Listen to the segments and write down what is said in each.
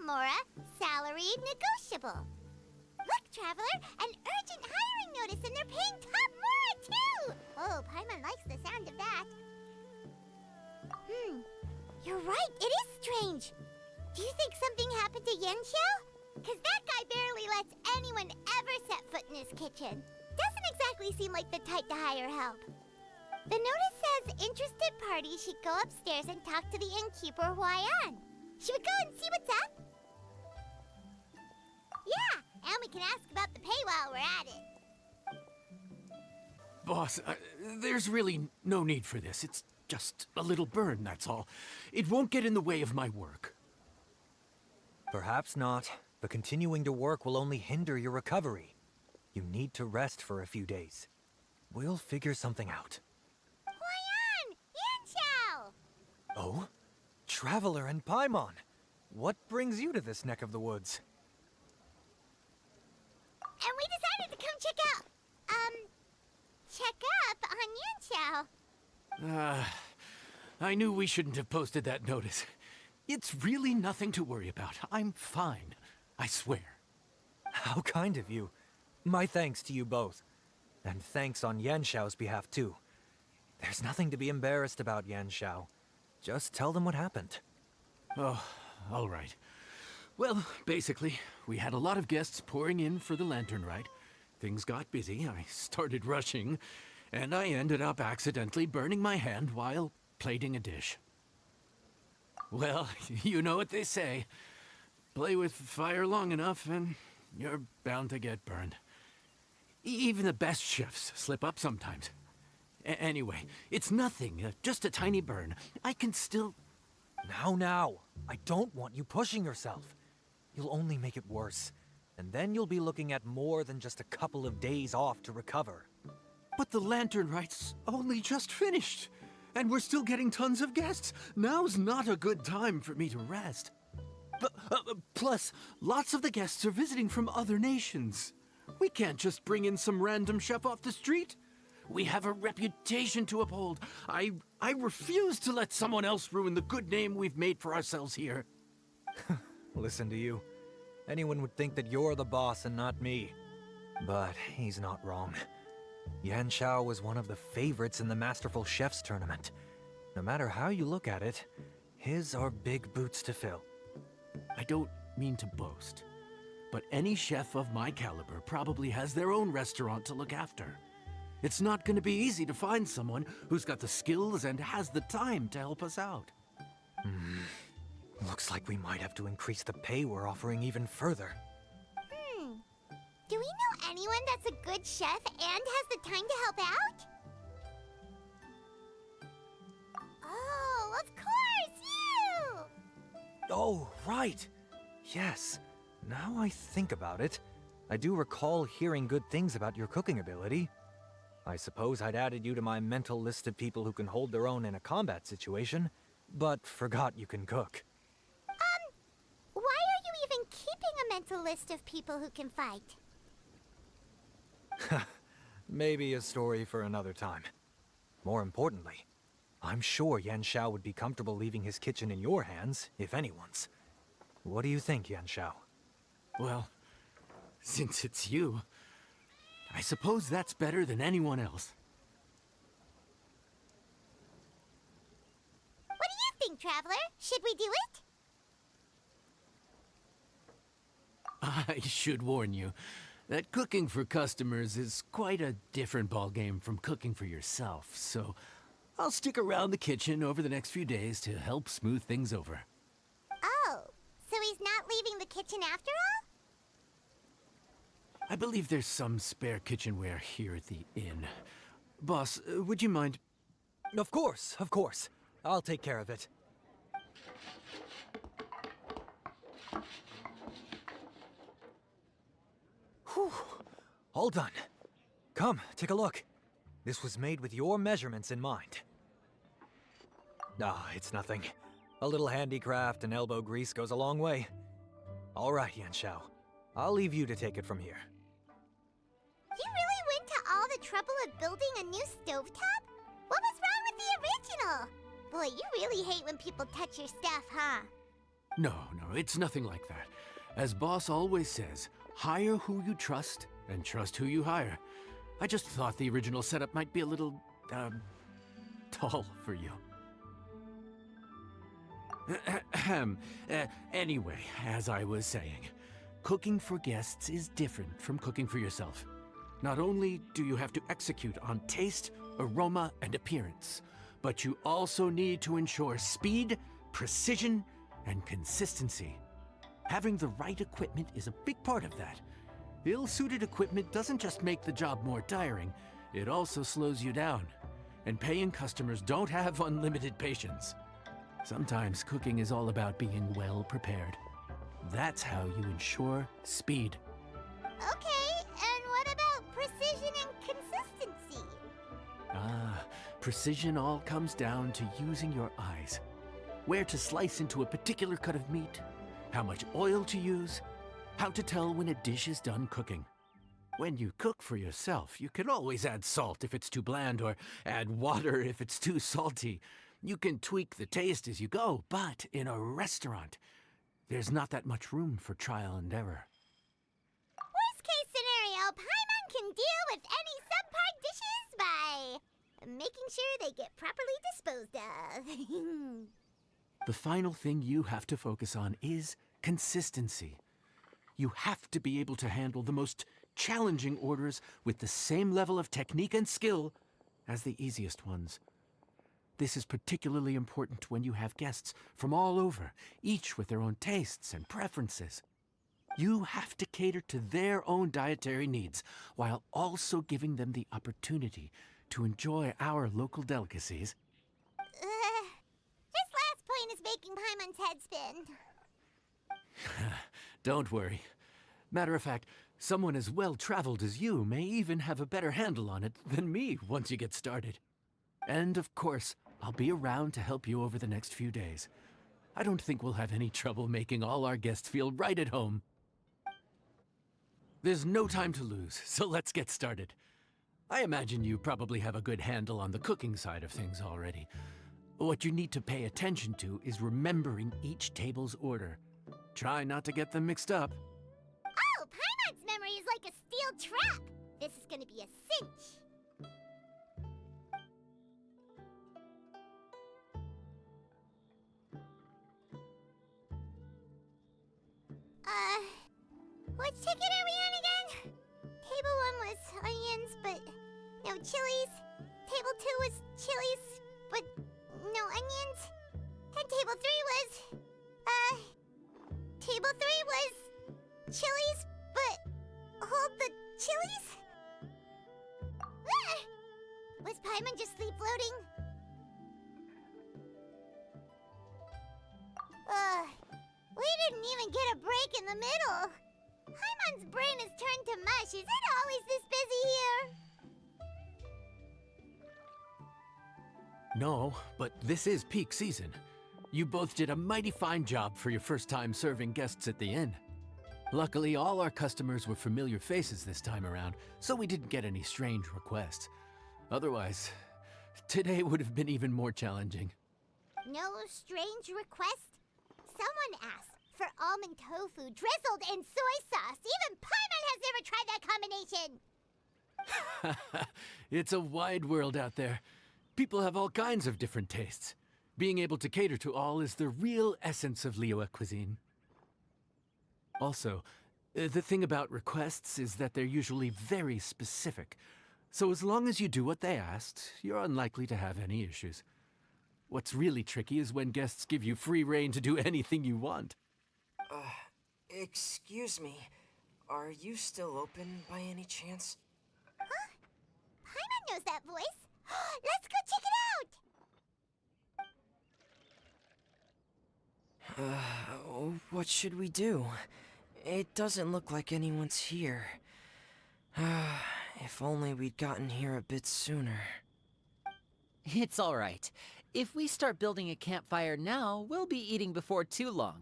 Mora, salary negotiable. Look, Traveler, an urgent hiring notice and they're paying top Mora too! Oh, Paimon likes the sound of that. You're right, it is strange. Do you think something happened to Yanxiao? Because that guy barely lets anyone ever set foot in his kitchen. Doesn't exactly seem like the type to hire help. The notice says interested parties should go upstairs and talk to the innkeeper Huayan. Should we go and see what's up? Yeah, and we can ask about the pay while we're at it. Boss, there's really no need for this. It's just a little burn, that's all. It won't get in the way of my work. Perhaps not, but continuing to work will only hinder your recovery. You need to rest for a few days. We'll figure something out. Huayan! Yanxiao! Oh? Traveler and Paimon! What brings you to this neck of the woods? And we decided to come check up on Yanxiao. I knew we shouldn't have posted that notice. It's really nothing to worry about. I'm fine. I swear. How kind of you. My thanks to you both. And thanks on Yanxiao's behalf, too. There's nothing to be embarrassed about, Yanxiao. Just tell them what happened. Oh, all right. Well, basically, we had a lot of guests pouring in for the lantern rite. Things got busy, I started rushing, and I ended up accidentally burning my hand while plating a dish. Well, you know what they say. Play with fire long enough and you're bound to get burned. Even the best chefs slip up sometimes. Anyway, it's nothing, just a tiny burn. I can still... Now. I don't want you pushing yourself. You'll only make it worse. And then you'll be looking at more than just a couple of days off to recover. But the lantern rite's only just finished. And we're still getting tons of guests. Now's not a good time for me to rest. Plus, lots of the guests are visiting from other nations. We can't just bring in some random chef off the street. We have a reputation to uphold. I refuse to let someone else ruin the good name we've made for ourselves here. Listen to you. Anyone would think that you're the boss and not me. But he's not wrong. Yanxiao was one of the favorites in the Masterful Chefs tournament. No matter how you look at it, his are big boots to fill. I don't mean to boast, but any chef of my caliber probably has their own restaurant to look after. It's not going to be easy to find someone who's got the skills and has the time to help us out. Looks like we might have to increase the pay we're offering even further. Do we know anyone that's a good chef and has the time to help out? Oh, of course, you! Oh, right. Yes. Now I think about it, I do recall hearing good things about your cooking ability. I suppose I'd added you to my mental list of people who can hold their own in a combat situation, but forgot you can cook. Why are you even keeping a mental list of people who can fight? Maybe a story for another time. More importantly, I'm sure Yanxiao would be comfortable leaving his kitchen in your hands, if anyone's. What do you think, Yanxiao? Well, since it's you, I suppose that's better than anyone else. What do you think, Traveler? Should we do it? I should warn you that cooking for customers is quite a different ballgame from cooking for yourself, so I'll stick around the kitchen over the next few days to help smooth things over. Oh, so he's not leaving the kitchen after all? I believe there's some spare kitchenware here at the inn. Boss, would you mind? Of course. I'll take care of it. Whew. All done. Come, take a look. This was made with your measurements in mind. It's nothing. A little handicraft and elbow grease goes a long way. All right, Yanxiao. I'll leave you to take it from here. You really went to all the trouble of building a new stovetop? What was wrong with the original? Boy, you really hate when people touch your stuff, huh? No, it's nothing like that. As boss always says, hire who you trust and trust who you hire. I just thought the original setup might be a little, tall for you. Anyway, as I was saying, cooking for guests is different from cooking for yourself. Not only do you have to execute on taste, aroma, and appearance, but you also need to ensure speed, precision, and consistency. Having the right equipment is a big part of that. Ill-suited equipment doesn't just make the job more tiring, it also slows you down. And paying customers don't have unlimited patience. Sometimes cooking is all about being well prepared. That's how you ensure speed. Okay, and what about precision and consistency? Precision all comes down to using your eyes. Where to slice into a particular cut of meat, how much oil to use, how to tell when a dish is done cooking. When you cook for yourself, you can always add salt if it's too bland or add water if it's too salty. You can tweak the taste as you go, but in a restaurant, there's not that much room for trial and error. Worst case scenario, Paimon can deal with any subpar dishes by making sure they get properly disposed of. The final thing you have to focus on is consistency. You have to be able to handle the most challenging orders with the same level of technique and skill as the easiest ones. This is particularly important when you have guests from all over, each with their own tastes and preferences. You have to cater to their own dietary needs while also giving them the opportunity to enjoy our local delicacies. This last point is making Paimon's head spin. Don't worry. Matter of fact, someone as well-traveled as you may even have a better handle on it than me once you get started. And of course, I'll be around to help you over the next few days. I don't think we'll have any trouble making all our guests feel right at home. There's no time to lose, so let's get started. I imagine you probably have a good handle on the cooking side of things already. What you need to pay attention to is remembering each table's order. Try not to get them mixed up. Oh, Paimon's memory is like a steel trap. This is gonna be a cinch. Which ticket are we on again? Table 1 was onions, but no chilies. Table 2 was chilies, but no onions. And table 3 was, table 3 was chilies, but hold the chilies? Ah! Was Paimon just sleep floating? We didn't even get a break in the middle. Paimon's brain has turned to mush. Is it always this busy here? No, but this is peak season. You both did a mighty fine job for your first time serving guests at the inn. Luckily, all our customers were familiar faces this time around, so we didn't get any strange requests. Otherwise, today would have been even more challenging. No strange request? Someone asked for almond tofu drizzled in soy sauce. Even Paimon has never tried that combination. It's a wide world out there. People have all kinds of different tastes. Being able to cater to all is the real essence of Liyue cuisine. Also, the thing about requests is that they're usually very specific. So as long as you do what they asked, you're unlikely to have any issues. What's really tricky is when guests give you free rein to do anything you want. Excuse me. Are you still open by any chance? Huh? Paimon knows that voice. Let's go check it out. What should we do? It doesn't look like anyone's here. If only we'd gotten here a bit sooner. It's all right. If we start building a campfire now, we'll be eating before too long.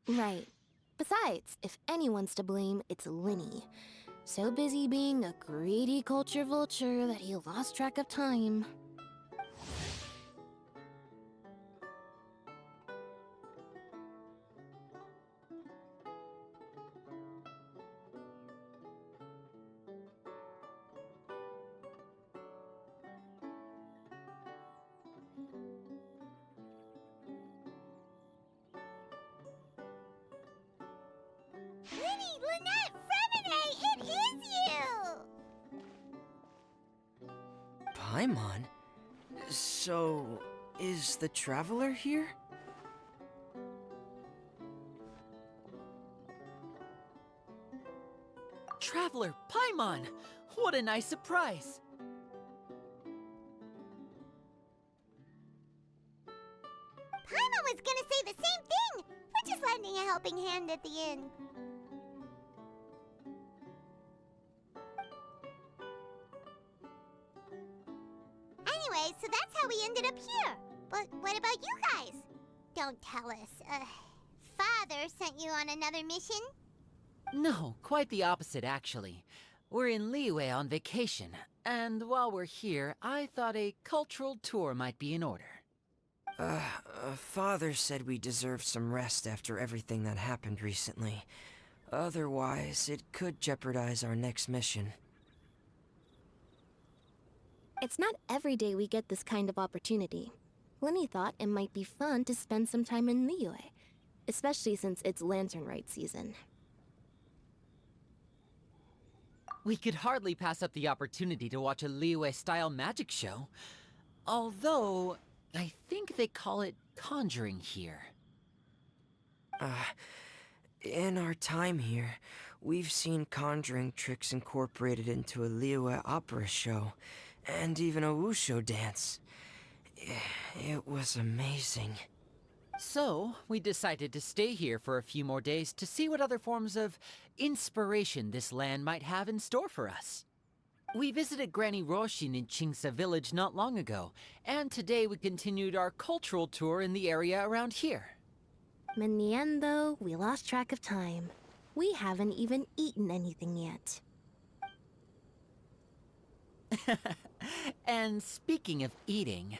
Right. Besides, if anyone's to blame, it's Linny. So busy being a greedy culture vulture that he lost track of time. Winnie, Lynette, Fremine, it is you! Paimon? So, is the Traveler here? Traveler, Paimon! What a nice surprise! Paimon was gonna say the same thing! We're just lending a helping hand at the end. Anyway, so that's how we ended up here. But what about you guys? Don't tell us. Father sent you on another mission? No, quite the opposite, actually. We're in Liyue on vacation, and while we're here, I thought a cultural tour might be in order. Father said we deserve some rest after everything that happened recently. Otherwise, it could jeopardize our next mission. It's not every day we get this kind of opportunity. Lenny thought it might be fun to spend some time in Liyue, especially since it's Lantern Rite season. We could hardly pass up the opportunity to watch a Liyue-style magic show. Although, I think they call it conjuring here. In our time here, we've seen conjuring tricks incorporated into a Liyue opera show, and even a wushu dance. It was amazing. So, we decided to stay here for a few more days to see what other forms of inspiration this land might have in store for us. We visited Granny Roshin in Chingsa village not long ago, and today we continued our cultural tour in the area around here. In the end, though, we lost track of time. We haven't even eaten anything yet. And speaking of eating,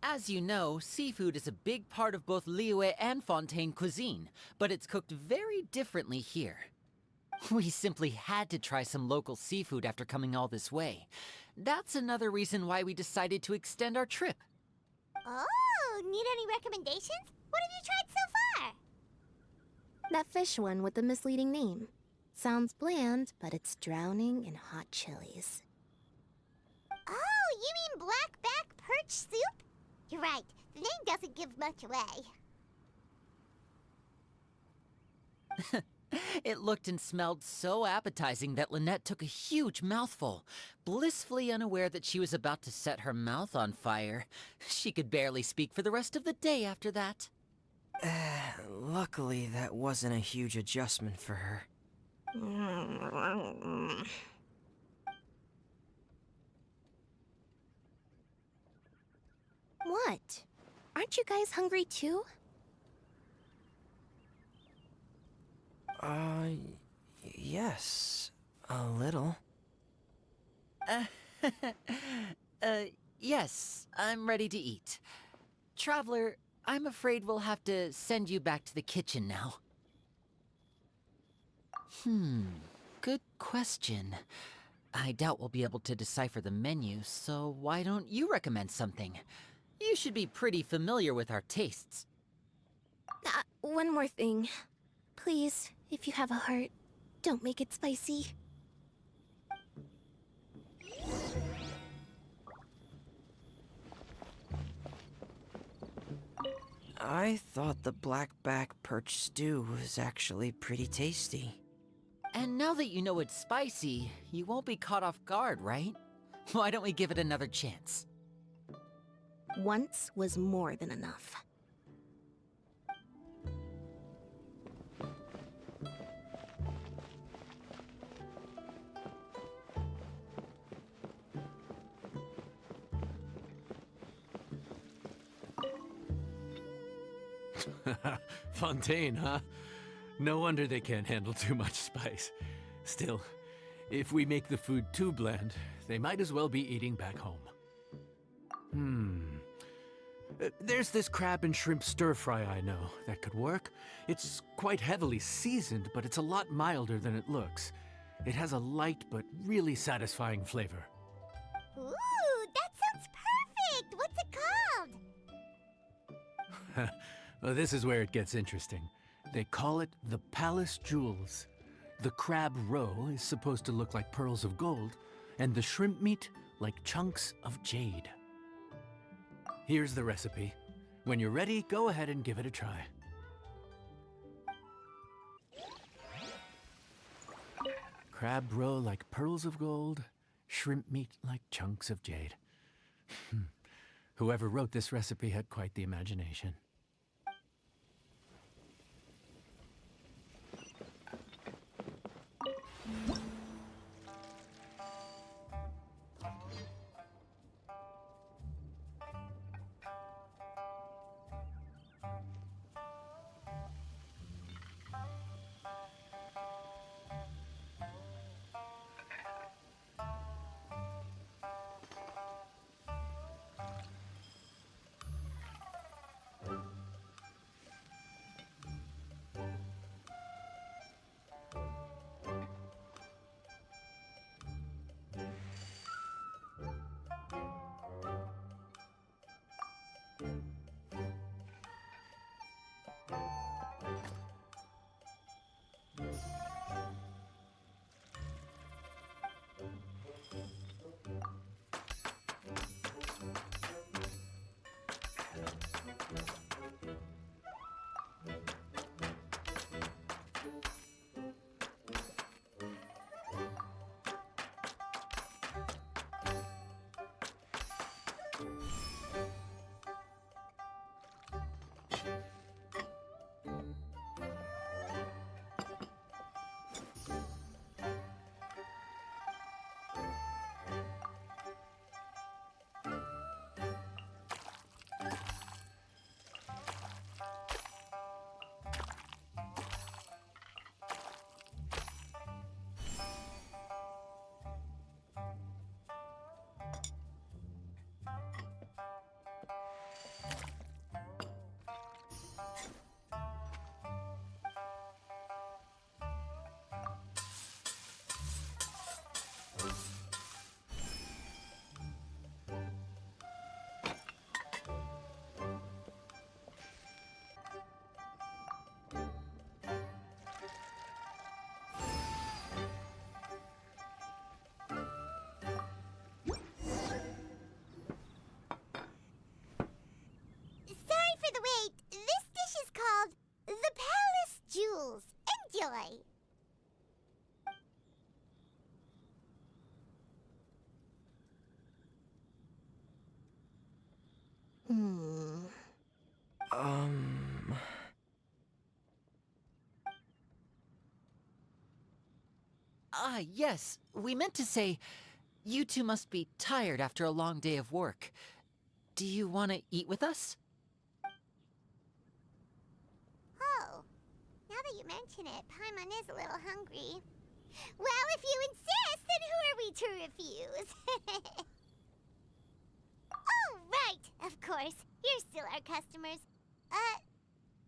as you know, seafood is a big part of both Liyue and Fontaine cuisine, but it's cooked very differently here. We simply had to try some local seafood after coming all this way. That's another reason why we decided to extend our trip. Oh, need any recommendations? What have you tried so far? That fish one with the misleading name. Sounds bland, but it's drowning in hot chilies. Oh, you mean blackback perch soup? You're right, the name doesn't give much away. It looked and smelled so appetizing that Lynette took a huge mouthful, blissfully unaware that she was about to set her mouth on fire. She could barely speak for the rest of the day after that. Luckily, that wasn't a huge adjustment for her. What? Aren't you guys hungry too? Yes, a little. Yes, I'm ready to eat. Traveler, I'm afraid we'll have to send you back to the kitchen now. Good question. I doubt we'll be able to decipher the menu, so why don't you recommend something? You should be pretty familiar with our tastes. One more thing. Please, if you have a heart, don't make it spicy. I thought the blackback perch stew was actually pretty tasty. And now that you know it's spicy, you won't be caught off guard, right? Why don't we give it another chance? Once was more than enough. Fontaine, huh? No wonder they can't handle too much spice. Still, if we make the food too bland, they might as well be eating back home. There's this crab and shrimp stir-fry I know that could work. It's quite heavily seasoned, but it's a lot milder than it looks. It has a light but really satisfying flavor. Ooh, that sounds perfect! What's it called? Well, this is where it gets interesting. They call it the Palace Jewels. The crab roe is supposed to look like pearls of gold, and the shrimp meat like chunks of jade. Here's the recipe. When you're ready, go ahead and give it a try. Crab roe like pearls of gold, shrimp meat like chunks of jade. Whoever wrote this recipe had quite the imagination. Sorry for the wait. This dish is called the Palace Jewels. Enjoy! Ah, yes. We meant to say, you two must be tired after a long day of work. Do you want to eat with us? Oh, now that you mention it, Paimon is a little hungry. Well, if you insist, then who are we to refuse? Oh, right! Of course. You're still our customers.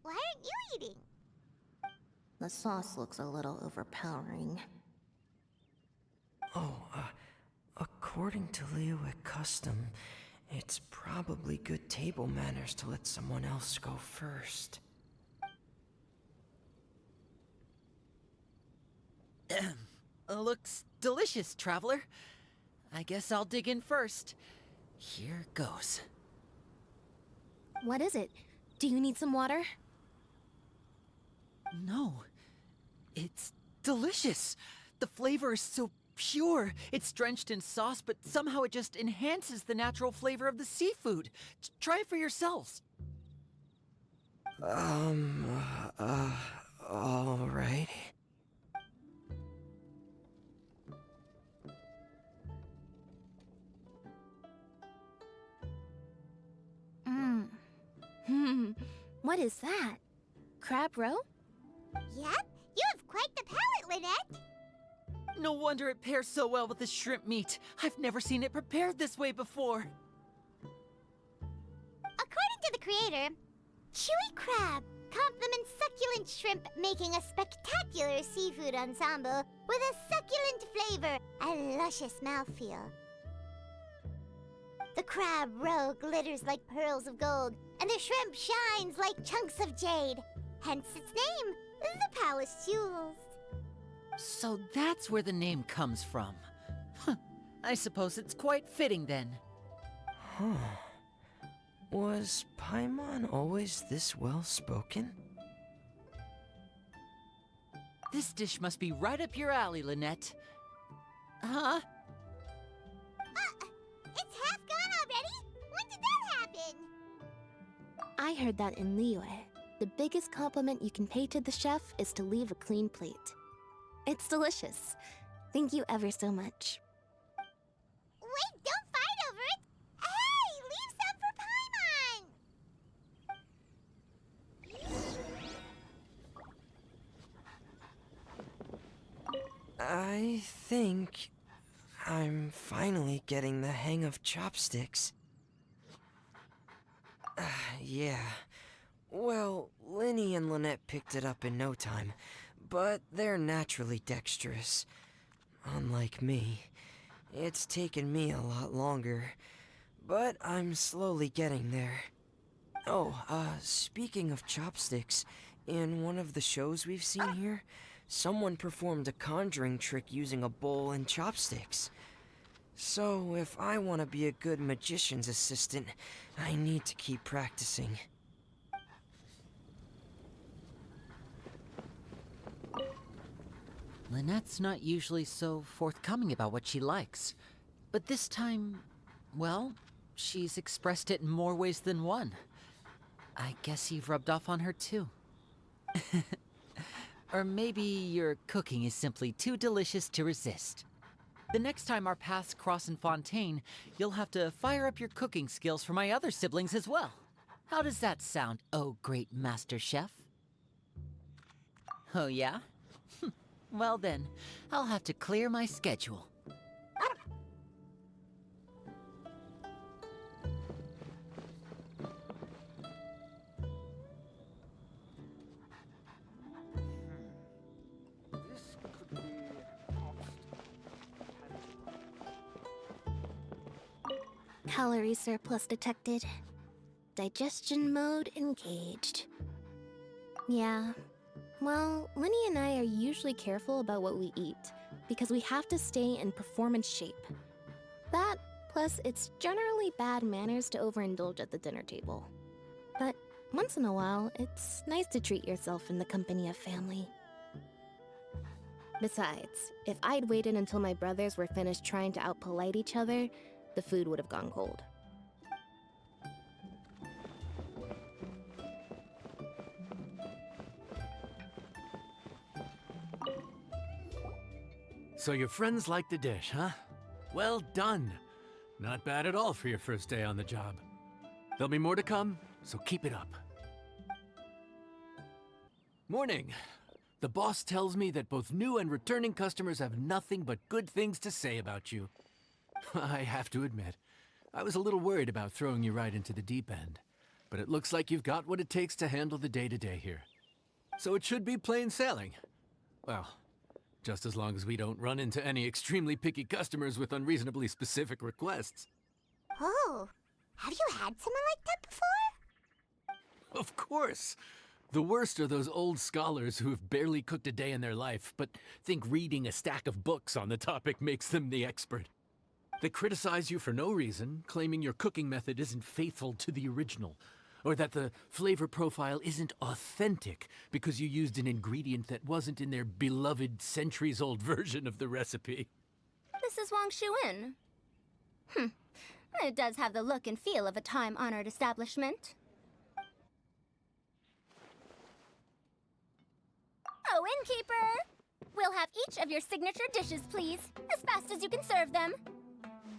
Why aren't you eating? The sauce looks a little overpowering. According to Liyue custom, it's probably good table manners to let someone else go first. Looks delicious, traveler. I guess I'll dig in first. Here goes. What is it? Do you need some water? No, it's delicious. The flavor is so pure. It's drenched in sauce, but somehow it just enhances the natural flavor of the seafood. Try it for yourselves. All right. What is that? Crab roe? Yep, you have quite the palate, Lynette. No wonder it pairs so well with the shrimp meat. I've never seen it prepared this way before. According to the creator, chewy crab complements succulent shrimp, making a spectacular seafood ensemble with a succulent flavor and luscious mouthfeel. The crab roe glitters like pearls of gold, and the shrimp shines like chunks of jade. Hence its name, the Palace Jewels. So that's where the name comes from. Huh. I suppose it's quite fitting then. Huh. Was Paimon always this well-spoken? This dish must be right up your alley, Lynette. Huh? It's half gone already? When did that happen? I heard that in Liyue, the biggest compliment you can pay to the chef is to leave a clean plate. It's delicious. Thank you ever so much. Wait, don't fight over it! Hey, leave some for Paimon! I think I'm finally getting the hang of chopsticks. Yeah. Well, Linny and Lynette picked it up in no time, but they're naturally dexterous. Unlike me, it's taken me a lot longer, but I'm slowly getting there. Oh, speaking of chopsticks, in one of the shows we've seen here, someone performed a conjuring trick using a bowl and chopsticks. So, if I want to be a good magician's assistant, I need to keep practicing. Lynette's not usually so forthcoming about what she likes. But this time, well, she's expressed it in more ways than one. I guess you've rubbed off on her too. Or maybe your cooking is simply too delicious to resist. The next time our paths cross in Fontaine, you'll have to fire up your cooking skills for my other siblings as well. How does that sound, oh great master chef? Oh yeah? Well then, I'll have to clear my schedule. Calorie surplus detected. Digestion mode engaged. Yeah. Well, Linny and I are usually careful about what we eat, because we have to stay in performance shape. That, plus it's generally bad manners to overindulge at the dinner table. But once in a while, it's nice to treat yourself in the company of family. Besides, if I'd waited until my brothers were finished trying to out-polite each other, the food would have gone cold. So your friends like the dish, huh? Well done. Not bad at all for your first day on the job. There'll be more to come, so keep it up. Morning. The boss tells me that both new and returning customers have nothing but good things to say about you. I have to admit, I was a little worried about throwing you right into the deep end, but it looks like you've got what it takes to handle the day-to-day here. So it should be plain sailing. Well, just as long as we don't run into any extremely picky customers with unreasonably specific requests. Oh, have you had someone like that before? Of course! The worst are those old scholars who have barely cooked a day in their life, but think reading a stack of books on the topic makes them the expert. They criticize you for no reason, claiming your cooking method isn't faithful to the original, or that the flavor profile isn't authentic because you used an ingredient that wasn't in their beloved centuries-old version of the recipe. This is Wang Shuin. It does have the look and feel of a time-honored establishment. Oh, innkeeper! We'll have each of your signature dishes, please, as fast as you can serve them.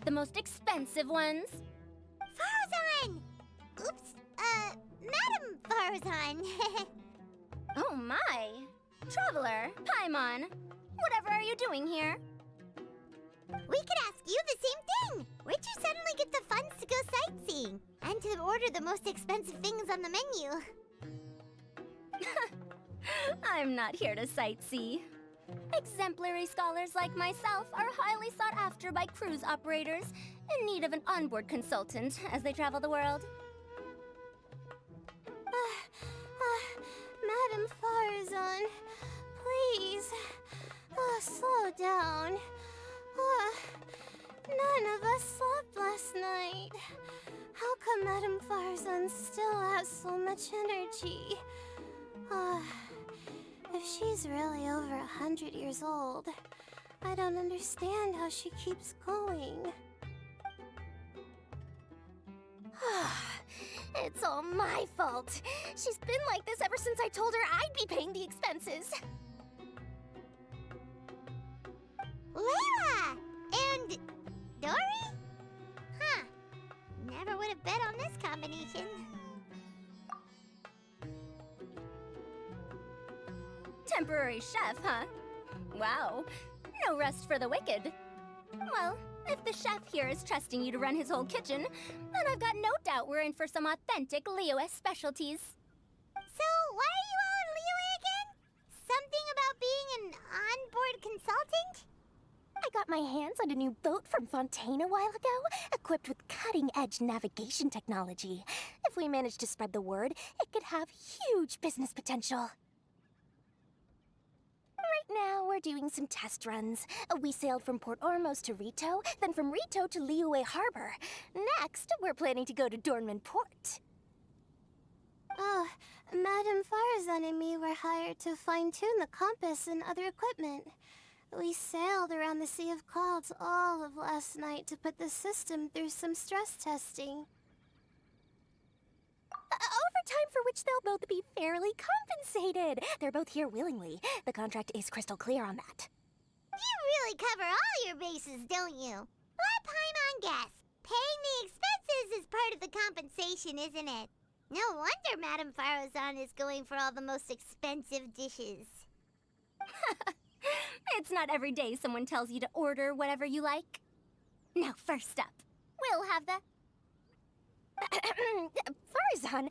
The most expensive ones. Farazan! Oops, Madam Farazan. Oh my! Traveler, Paimon, whatever are you doing here? We could ask you the same thing. Where'd you suddenly get the funds to go sightseeing? And to order the most expensive things on the menu? I'm not here to sightsee. Exemplary scholars like myself are highly sought after by cruise operators in need of an onboard consultant as they travel the world. Madam Farazan, please, slow down. None of us slept last night. How come Madam Farazan still has so much energy? If she's really over 100 years old, I don't understand how she keeps going. It's all my fault. She's been like this ever since I told her I'd be paying the expenses. Layla! And Dory? Huh. Never would have bet on this combination. Temporary chef, huh? Wow. No rest for the wicked. Well, if the chef here is trusting you to run his whole kitchen, then I've got no doubt we're in for some authentic Liyue specialties. So, why are you all in Liyue again? Something about being an onboard consultant? I got my hands on a new boat from Fontaine a while ago, equipped with cutting-edge navigation technology. If we manage to spread the word, it could have huge business potential. Right now, we're doing some test runs. We sailed from Port Ormos to Rito, then from Rito to Liyue Harbor. Next, we're planning to go to Dornman Port. Madam Farazan and me were hired to fine-tune the compass and other equipment. We sailed around the Sea of Clouds all of last night to put the system through some stress testing. Overtime for which they'll both be fairly compensated. They're both here willingly. The contract is crystal clear on that. You really cover all your bases, don't you? Let Paimon guess. Paying the expenses is part of the compensation, isn't it? No wonder Madame Farazan is going for all the most expensive dishes. It's not every day someone tells you to order whatever you like. Now, first up, we'll have the... Farazan,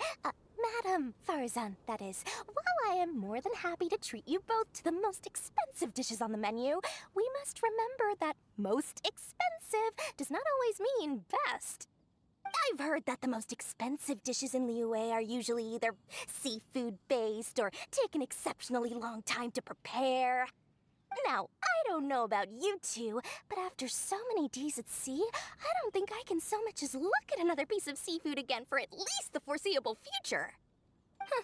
Madam Farazan, that is. While I am more than happy to treat you both to the most expensive dishes on the menu, we must remember that most expensive does not always mean best. I've heard that the most expensive dishes in Liyue are usually either seafood-based or take an exceptionally long time to prepare. Now, I don't know about you two, but after so many days at sea, I don't think I can so much as look at another piece of seafood again for at least the foreseeable future. Huh.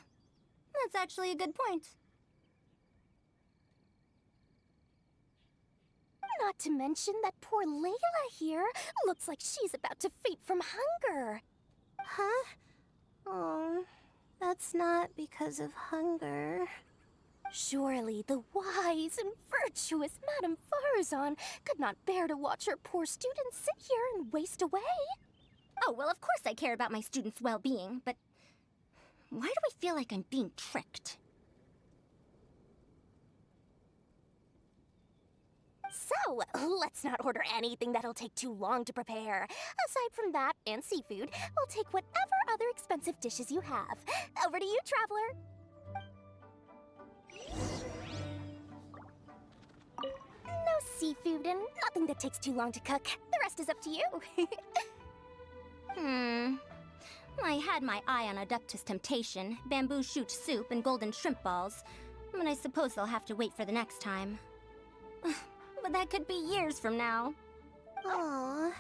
That's actually a good point. Not to mention that poor Layla here looks like she's about to faint from hunger. Huh? Oh, that's not because of hunger. Surely the wise and virtuous Madame Farazan could not bear to watch her poor students sit here and waste away. Oh, well, of course I care about my students' well-being, but why do I feel like I'm being tricked? So, let's not order anything that'll take too long to prepare. Aside from that and seafood, we'll take whatever other expensive dishes you have. Over to you, traveler. No seafood and nothing that takes too long to cook. The rest is up to you. I had my eye on Adductus Temptation, bamboo shoot soup, and golden shrimp balls. But I suppose they'll have to wait for the next time. But that could be years from now. Aw,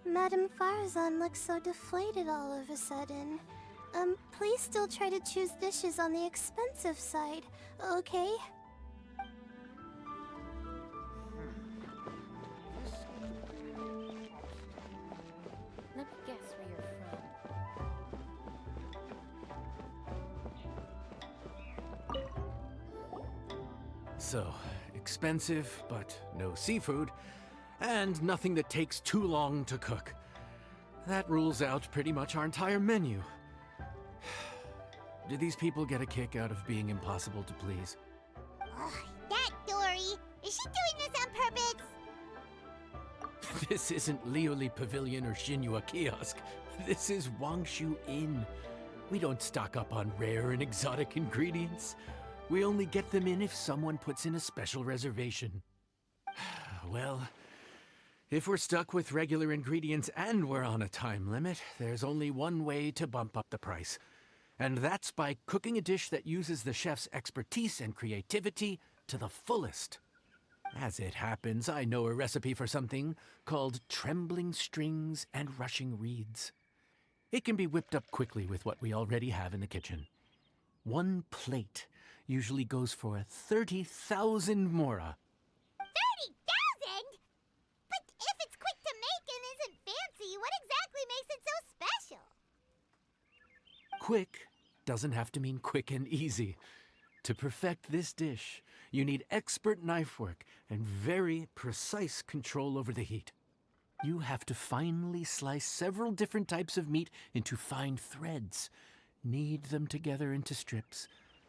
Madame Farazan looks so deflated all of a sudden. Please still try to choose dishes on the expensive side, okay? Let me guess where you're from. So, expensive, but no seafood, and nothing that takes too long to cook. That rules out pretty much our entire menu. Do these people get a kick out of being impossible to please? Ugh, that Dory. Is she doing this on purpose? This isn't Lioli Pavilion or Xinhua Kiosk. This is Wangshu Inn. We don't stock up on rare and exotic ingredients. We only get them in if someone puts in a special reservation. Well, if we're stuck with regular ingredients and we're on a time limit, there's only one way to bump up the price. And that's by cooking a dish that uses the chef's expertise and creativity to the fullest. As it happens, I know a recipe for something called trembling strings and rushing reeds. It can be whipped up quickly with what we already have in the kitchen. One plate usually goes for 30,000 mora. 30,000? But if it's quick to make and isn't fancy, what exactly makes it so special? Quick doesn't have to mean quick and easy. To perfect this dish, you need expert knife work and very precise control over the heat. You have to finely slice several different types of meat into fine threads, knead them together into strips,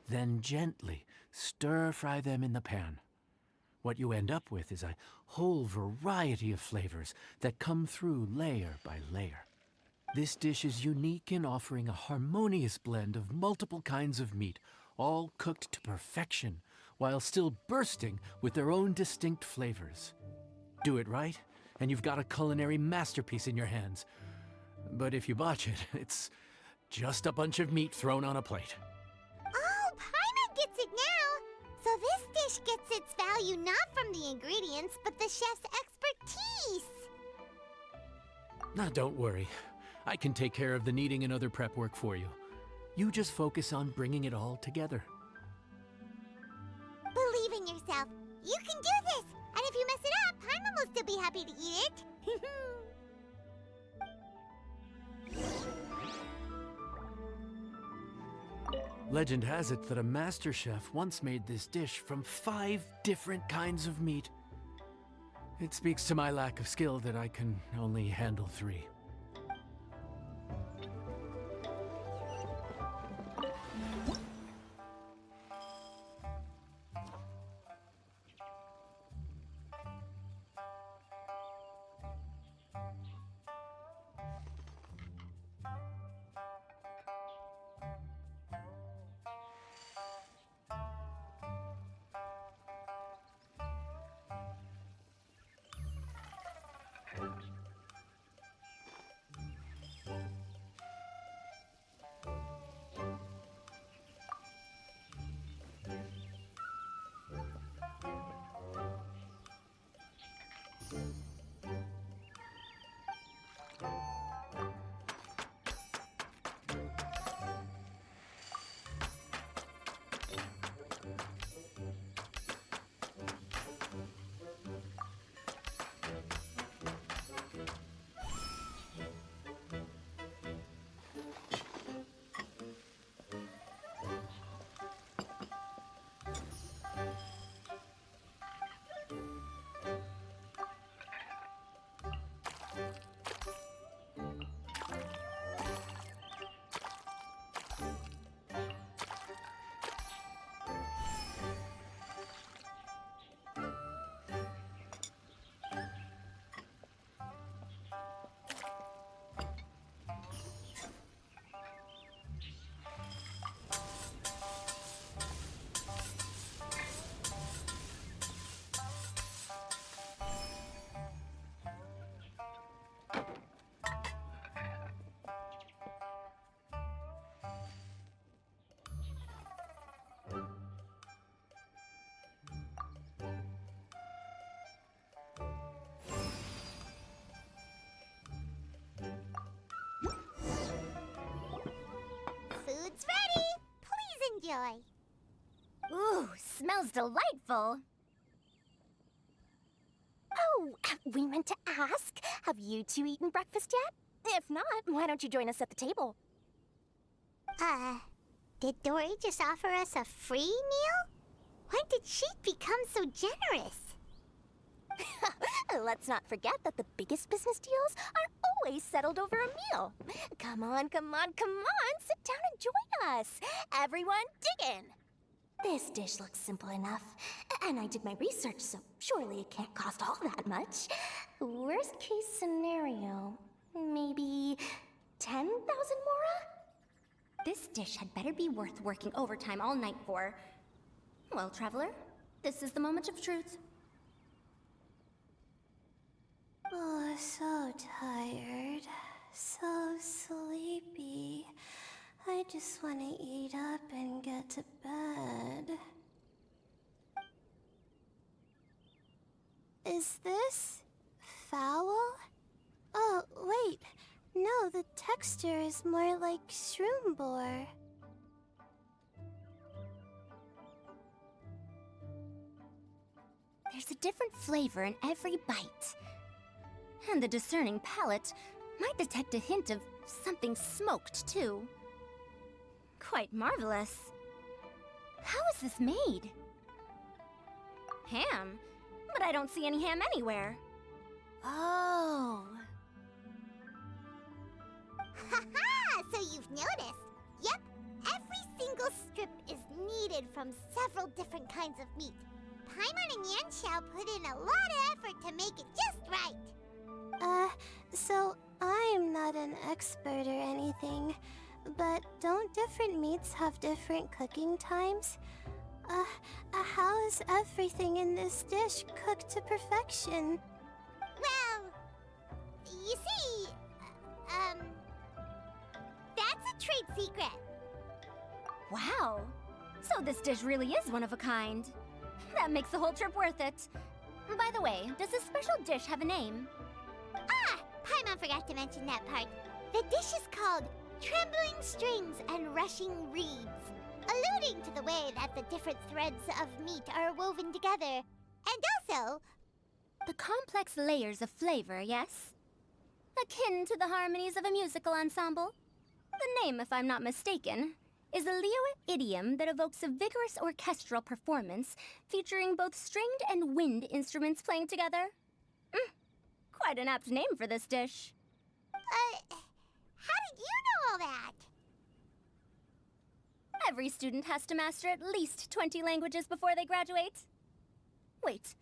then gently stir-fry them in the pan. What you end up with is a whole variety of flavors that come through layer by layer. This dish is unique in offering a harmonious blend of multiple kinds of meat, all cooked to perfection, while still bursting with their own distinct flavors. Do it right, and you've got a culinary masterpiece in your hands. But if you botch it, it's just a bunch of meat thrown on a plate. Oh, Paimon gets it now! So this dish gets its value not from the ingredients, but the chef's expertise! Now, don't worry. I can take care of the kneading and other prep work for you. You just focus on bringing it all together. Believe in yourself. You can do this! And if you mess it up, Paimon will still be happy to eat it. Legend has it that a master chef once made this dish from 5 different kinds of meat. It speaks to my lack of skill that I can only handle 3. Food's ready! Please enjoy. Ooh, smells delightful. Oh, we meant to ask, have you two eaten breakfast yet? If not, why don't you join us at the table? Did Dory just offer us a free meal? When did she become so generous? Let's not forget that the biggest business deals are always settled over a meal. Come on, come on, come on, sit down and join us. Everyone, dig in. This dish looks simple enough, and I did my research, so surely it can't cost all that much. Worst case scenario, maybe 10,000 mora? This dish had better be worth working overtime all night for. Well, traveler, this is the moment of truth. Oh, so tired. So sleepy. I just want to eat up and get to bed. Is this foul? Oh, wait. No, the texture is more like shroom boar. There's a different flavor in every bite. And the discerning palate might detect a hint of something smoked, too. Quite marvelous. How is this made? Ham? But I don't see any ham anywhere. Oh. Haha! So you've noticed. Yep, every single strip is kneaded from several different kinds of meat. Paimon and Yanxiao put in a lot of effort to make it just right. So I'm not an expert or anything, but don't different meats have different cooking times? How is everything in this dish cooked to perfection? Well, you see, that's a trade secret. Wow. So this dish really is one of a kind. That makes the whole trip worth it. By the way, does this special dish have a name? Ah, Paimon forgot to mention that part. The dish is called Trembling Strings and Rushing Reeds, alluding to the way that the different threads of meat are woven together. And also, The complex layers of flavor, yes? Akin to the harmonies of a musical ensemble? The name, if I'm not mistaken, is a Liyue idiom that evokes a vigorous orchestral performance featuring both stringed and wind instruments playing together. Quite an apt name for this dish. how did you know all that? Every student has to master at least 20 languages before they graduate. Wait,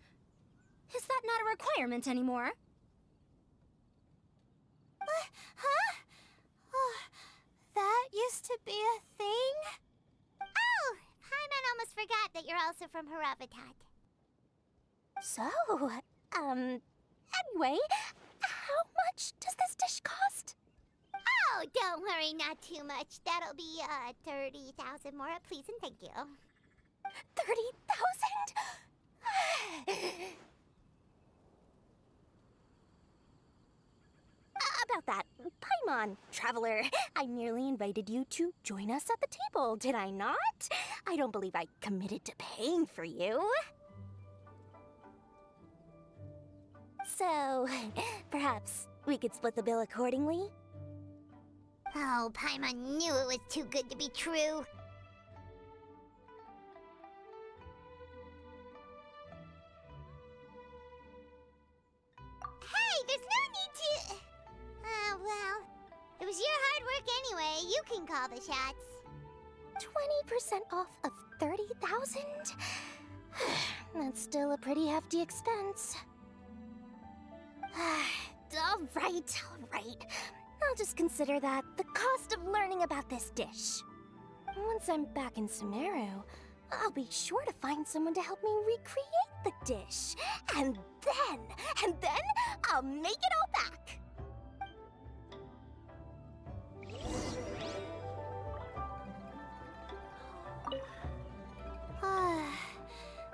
is that not a requirement anymore? Huh? Oh, that used to be a thing? Oh, Paimon almost forgot that you're also from Harabatat. So, anyway, how much does this dish cost? Oh, don't worry, not too much. That'll be, 30,000 more, please and thank you. 30,000? About that, Paimon, traveler, I merely invited you to join us at the table, did I not? I don't believe I committed to paying for you. So, perhaps we could split the bill accordingly? Oh, Paimon knew it was too good to be true. Hey, there's no need to... well, it was your hard work anyway. You can call the shots. 20% off of 30,000? That's still a pretty hefty expense. All right. I'll just consider that the cost of learning about this dish. Once I'm back in Sumeru, I'll be sure to find someone to help me recreate the dish. And then I'll make it all back.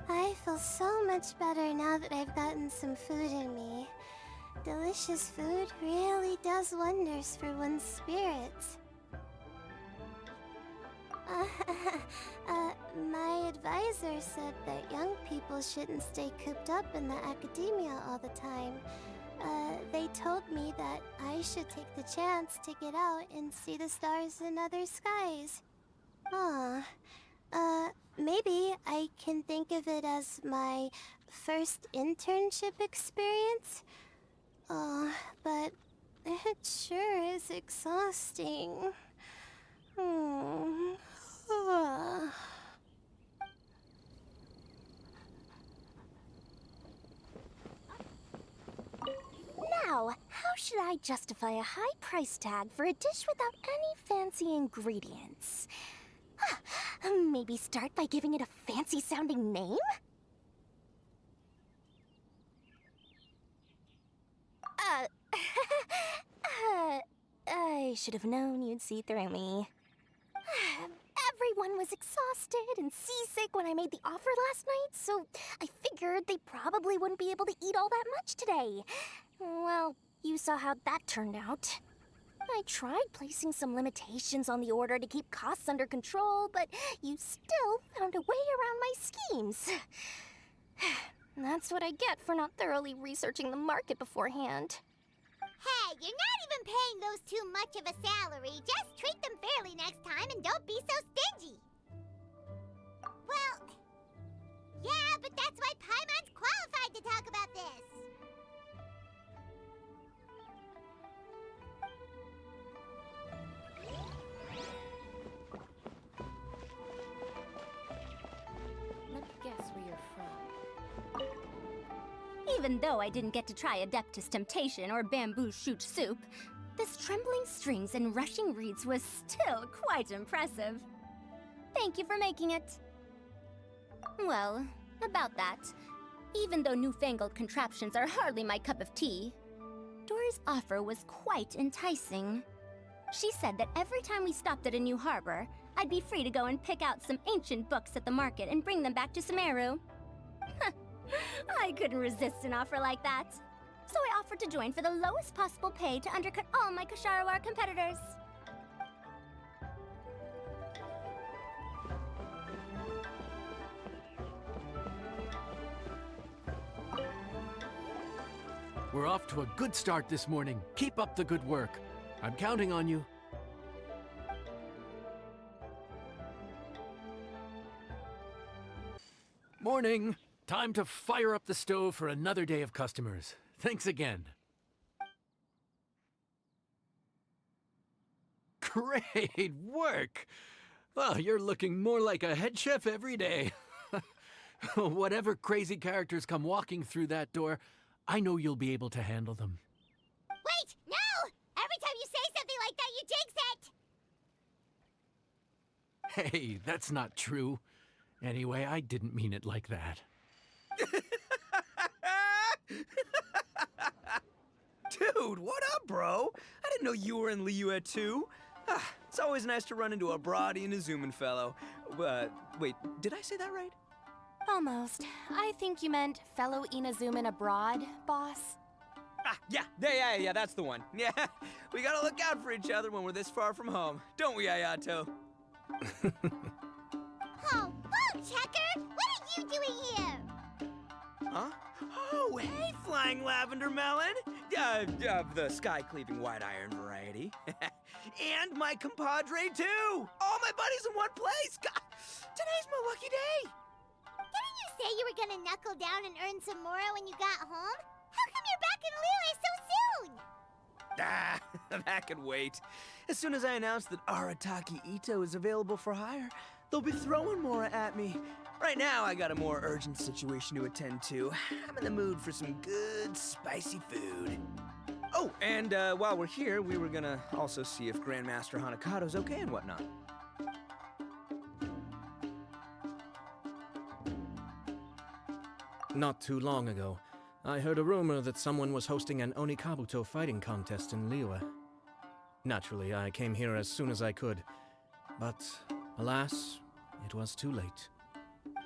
I feel so much better now that I've gotten some food in me. Delicious food really does wonders for one's spirits. My advisor said that young people shouldn't stay cooped up in the academia all the time. They told me that I should take the chance to get out and see the stars in other skies. Maybe I can think of it as my first internship experience. But it sure is exhausting. should I justify a high price tag for a dish without any fancy ingredients? Maybe start by giving it a fancy-sounding name? I should have known you'd see through me. Everyone was exhausted and seasick when I made the offer last night, so I figured they probably wouldn't be able to eat all that much today. Well, you saw how that turned out. I tried placing some limitations on the order to keep costs under control, but you still found a way around my schemes. That's what I get for not thoroughly researching the market beforehand. Hey, you're not even paying those too much of a salary. Just treat them fairly next time and don't be so stingy. Well, yeah, but that's why Paimon's qualified to talk about this. Let me guess where you're from. Even though I didn't get to try Adeptus Temptation or Bamboo Shoot Soup, this trembling strings and rushing reeds was still quite impressive. Thank you for making it. Well, about that, even though newfangled contraptions are hardly my cup of tea, Dora's offer was quite enticing. She said that every time we stopped at a new harbor, I'd be free to go and pick out some ancient books at the market and bring them back to Sumeru. I couldn't resist an offer like that. So I offered to join for the lowest possible pay to undercut all my Kasharawar competitors. We're off to a good start this morning. Keep up the good work. I'm counting on you. Morning. Time to fire up the stove for another day of customers. Thanks again. Great work! Well, you're looking more like a head chef every day. Whatever crazy characters come walking through that door, I know you'll be able to handle them. Wait, no! Every time you say something like that, you jinx it! Hey, that's not true. Anyway, I didn't mean it like that. Dude, what up, bro? I didn't know you were in Liyue too. It's always nice to run into a Brody and a Zoomin fellow. Wait, did I say that right? Almost. I think you meant fellow Inazuman abroad, boss. Yeah, that's the one. Yeah, we gotta look out for each other when we're this far from home, don't we, Ayato? Oh, Bull Checker! What are you doing here? Huh? Oh, hey, Flying Lavender Melon! The sky-cleaving white iron variety. And my compadre, too! All my buddies in one place! God, today's my lucky day! Didn't you say you were gonna knuckle down and earn some more when you got home? How come you're back in Liyue so soon? That could wait. As soon as I announce that Arataki Ito is available for hire, they'll be throwing Mora at me. Right now, I got a more urgent situation to attend to. I'm in the mood for some good, spicy food. Oh, and while we're here, we were gonna also see if Grandmaster Hanakado's okay and whatnot. Not too long ago, I heard a rumor that someone was hosting an Onikabuto fighting contest in Liyue. Naturally, I came here as soon as I could, but alas, it was too late.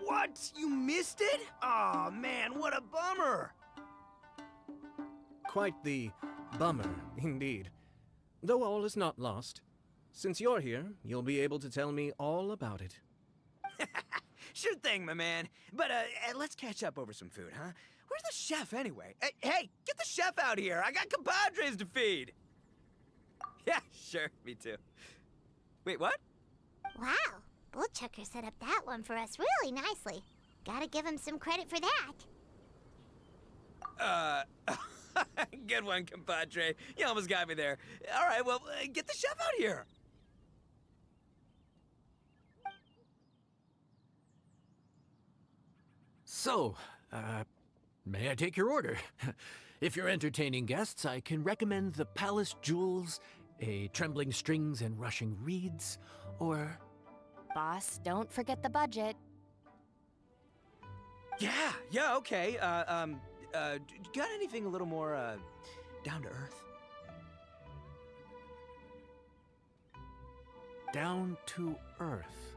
What? You missed it? Aw, man, what a bummer! Quite the bummer, indeed. Though all is not lost. Since you're here, you'll be able to tell me all about it. Sure thing, my man. But let's catch up over some food, huh? Where's the chef, anyway? Hey, get the chef out here! I got compadres to feed! Yeah, sure, me too. Wait, what? Wow, Bull Checker set up that one for us really nicely. Gotta give him some credit for that. Good one, compadre. You almost got me there. All right, well, get the chef out here. So, May I take your order? If you're entertaining guests, I can recommend the palace jewels, a trembling strings and rushing reeds, or... Boss, don't forget the budget. Yeah, okay. Got anything a little more, down to earth? Down to earth.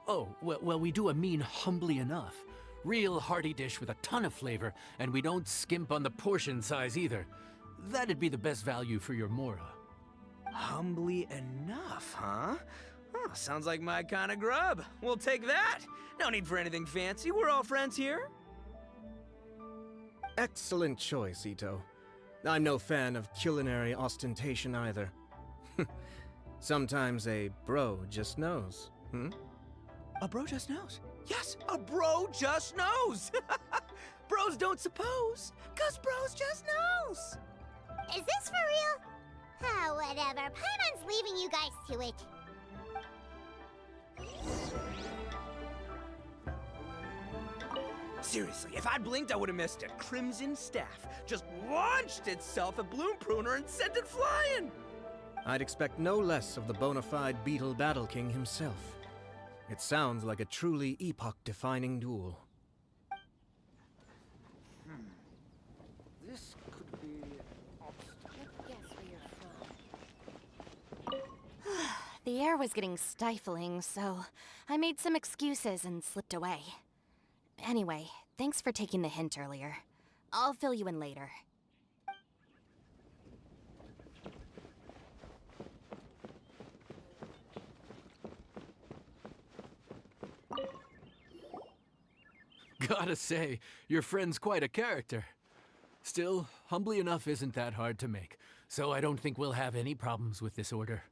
Oh, well, we do a mean humbly enough. Real hearty dish with a ton of flavor, and we don't skimp on the portion size either. That'd be the best value for your Mora. Humbly enough, huh? Oh, sounds like my kind of grub. We'll take that. No need for anything fancy. We're all friends here. Excellent choice, Ito. I'm no fan of culinary ostentation either. Sometimes a bro just knows, A bro just knows. Yes, a bro just knows. Bros don't suppose, 'cause bros just knows. Is this for real? Oh, whatever. Paimon's leaving you guys to it. Seriously, if I'd blinked, I would have missed it. Crimson Staff just launched itself at Bloom Pruner and sent it flying. I'd expect no less of the bona fide Beetle Battle King himself. It sounds like a truly epoch-defining duel. This could be an obstacle. Let guess where you're from. The air was getting stifling, so I made some excuses and slipped away. Anyway, thanks for taking the hint earlier. I'll fill you in later. Gotta say, your friend's quite a character. Still, humbly enough isn't that hard to make, so I don't think we'll have any problems with this order.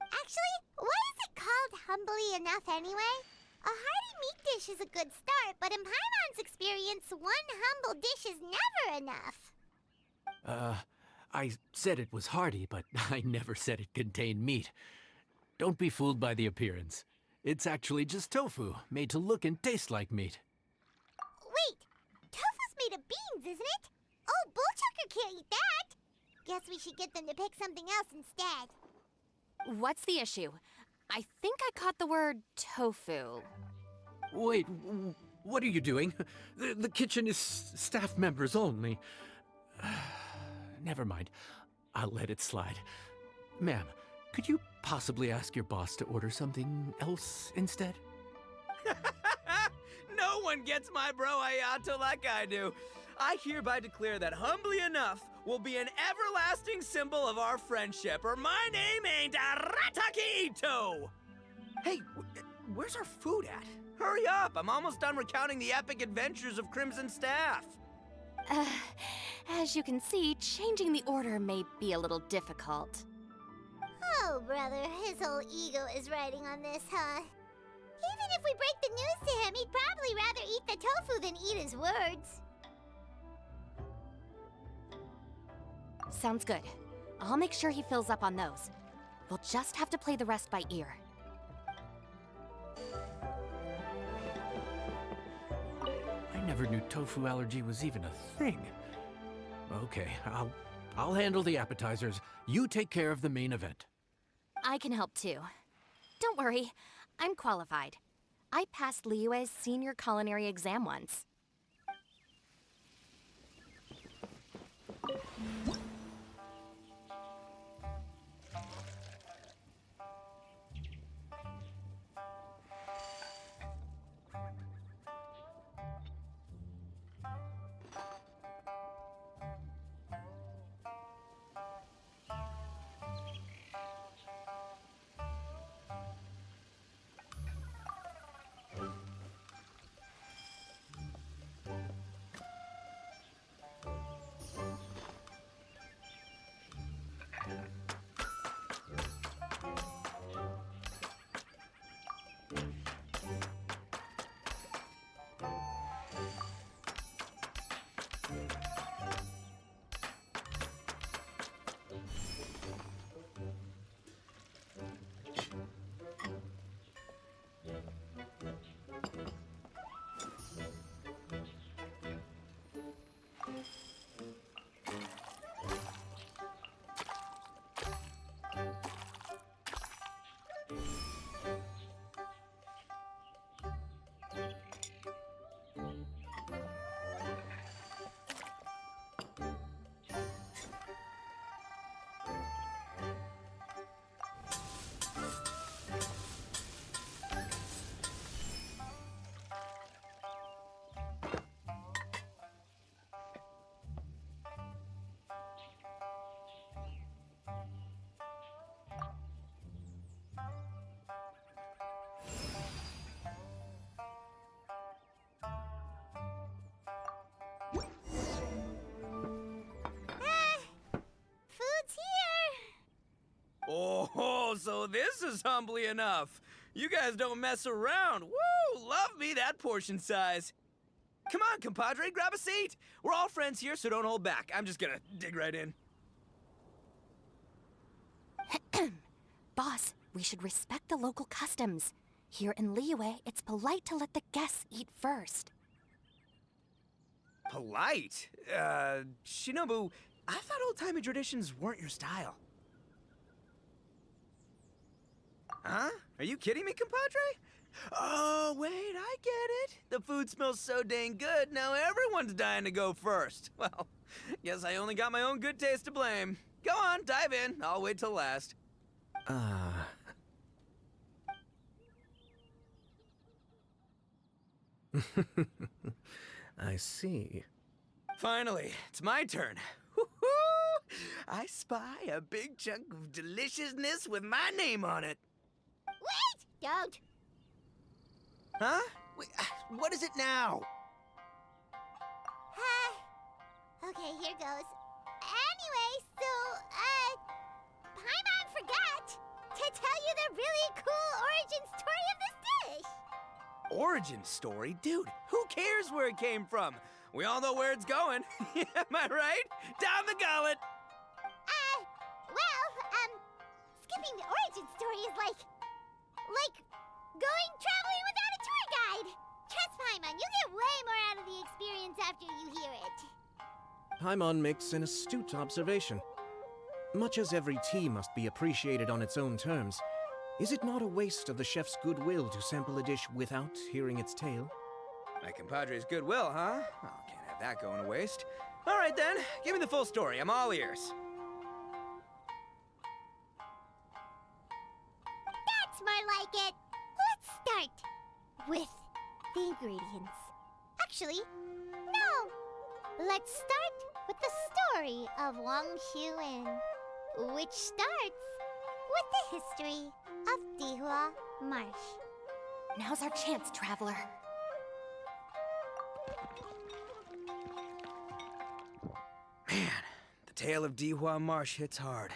Actually, why is it called humbly enough anyway? A hearty meat dish is a good start, but in Paimon's experience, one humble dish is never enough. I said it was hearty, but I never said it contained meat. Don't be fooled by the appearance. It's actually just tofu, made to look and taste like meat. Wait, tofu's made of beans, isn't it? Oh, Bullchucker can't eat that. Guess we should get them to pick something else instead. What's the issue? I think I caught the word tofu. Wait, what are you doing? The kitchen is staff members only. Never mind. I'll let it slide. Ma'am, could you possibly ask your boss to order something else instead? No one gets my bro Ayato like I do. I hereby declare that humbly enough will be an everlasting symbol of our friendship, or my name ain't Arataki Ito! Hey, where's our food at? Hurry up, I'm almost done recounting the epic adventures of Crimson Staff. As you can see, changing the order may be a little difficult. Oh, brother, his whole ego is riding on this, huh? Even if we break the news to him, he'd probably rather eat the tofu than eat his words. Sounds good. I'll make sure he fills up on those. We'll just have to play the rest by ear. I never knew tofu allergy was even a thing. Okay, I'll handle the appetizers. You take care of the main event. I can help too. Don't worry, I'm qualified. I passed Liyue's senior culinary exam once. so this is humbly enough. You guys don't mess around. Woo! Love me that portion size. Come on, compadre, grab a seat. We're all friends here, so don't hold back. I'm just gonna dig right in. Boss, we should respect the local customs. Here in Liyue, it's polite to let the guests eat first. Polite? Shinobu, I thought old-timey traditions weren't your style. Huh? Are you kidding me, compadre? Oh, wait, I get it. The food smells so dang good, now everyone's dying to go first. Well, guess I only got my own good taste to blame. Go on, dive in. I'll wait till last. I see. Finally, it's my turn. Woo-hoo! I spy a big chunk of deliciousness with my name on it. Wait! Don't. Huh? Wait, what is it now? Okay, here goes. Anyway, so, Paimon forgot to tell you the really cool origin story of this dish. Origin story? Dude, who cares where it came from? We all know where it's going. Am I right? Down the gullet! Skipping the origin story is like going traveling without a tour guide. Trust Paimon, you get way more out of the experience after you hear it. Paimon makes an astute observation. Much as every tea must be appreciated on its own terms, is it not a waste of the chef's goodwill to sample a dish without hearing its tale? My compadre's goodwill, huh? Oh, can't have that going to waste. All right then, give me the full story. I'm all ears. That's more like it. Let's start with the ingredients. Actually, no. Let's start with the story of Wang Xuan, which starts with the history of Dihua Marsh. Now's our chance, traveler. Man, the tale of Dihua Marsh hits hard.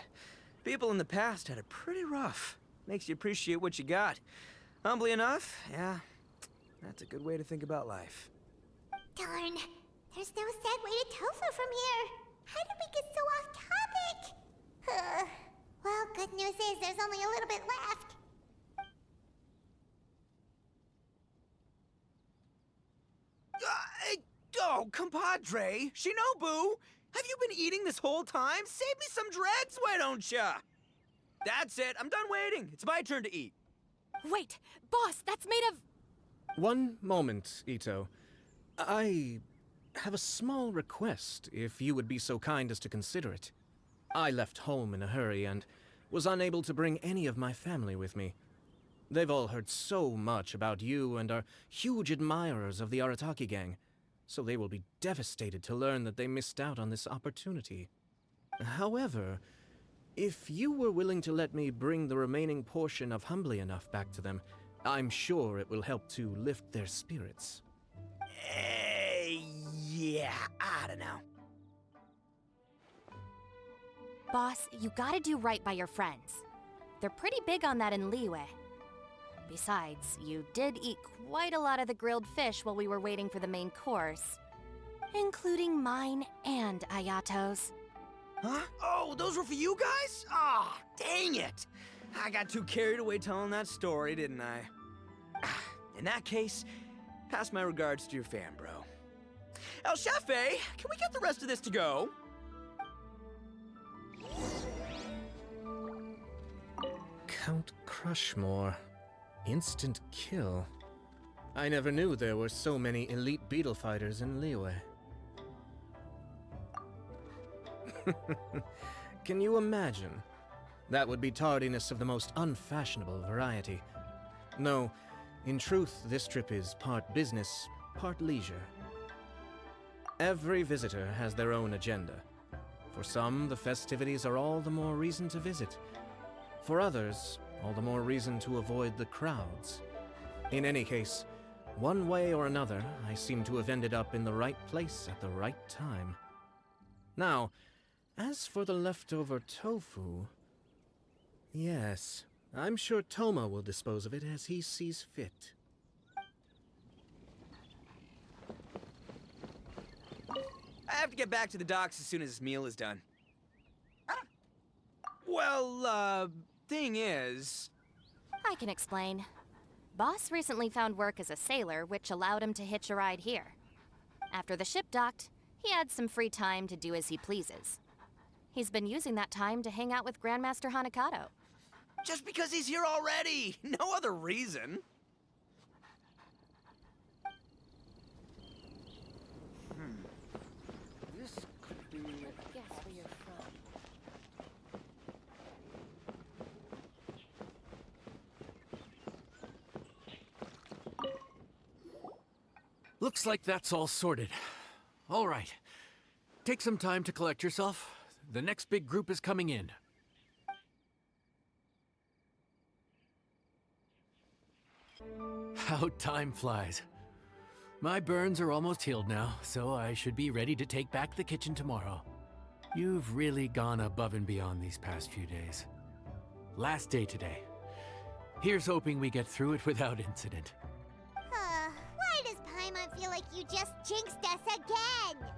People in the past had it pretty rough. Makes you appreciate what you got. Humbly enough, yeah, that's a good way to think about life. Darn, there's no segue to tofu from here. How did we get so off topic? Well, good news is there's only a little bit left. Oh, compadre, Shinobu, have you been eating this whole time? Save me some dregs, why don't ya? That's it, I'm done waiting. It's my turn to eat. Wait, boss, that's made of... One moment, Ito. I have a small request, if you would be so kind as to consider it. I left home in a hurry and was unable to bring any of my family with me. They've all heard so much about you and are huge admirers of the Arataki gang, so they will be devastated to learn that they missed out on this opportunity. However, if you were willing to let me bring the remaining portion of Humbly Enough back to them, I'm sure it will help to lift their spirits. Yeah, I don't know. Boss, you gotta do right by your friends. They're pretty big on that in Liyue. Besides, you did eat quite a lot of the grilled fish while we were waiting for the main course. Including mine and Ayato's. Huh? Oh, those were for you guys? Ah, dang it! I got too carried away telling that story, didn't I? In that case, pass my regards to your fan, bro. El Chefe, can we get the rest of this to go? Count Crushmore. Instant kill. I never knew there were so many elite beetle fighters in Liyue. Can you imagine? That would be tardiness of the most unfashionable variety. No, in truth, this trip is part business, part leisure. Every visitor has their own agenda. For some, the festivities are all the more reason to visit. For others, all the more reason to avoid the crowds. In any case, one way or another, I seem to have ended up in the right place at the right time. Now, as for the leftover tofu... Yes, I'm sure Toma will dispose of it as he sees fit. I have to get back to the docks as soon as this meal is done. Well, thing is... I can explain. Boss recently found work as a sailor, which allowed him to hitch a ride here. After the ship docked, he had some free time to do as he pleases. He's been using that time to hang out with Grandmaster Hanakato. Just because he's here already! No other reason! This could be a guess where you're from. Looks like that's all sorted. All right. Take some time to collect yourself. The next big group is coming in. How time flies. My burns are almost healed now, so I should be ready to take back the kitchen tomorrow. You've really gone above and beyond these past few days. Last day today. Here's hoping we get through it without incident. Why does Paimon feel like you just jinxed us again?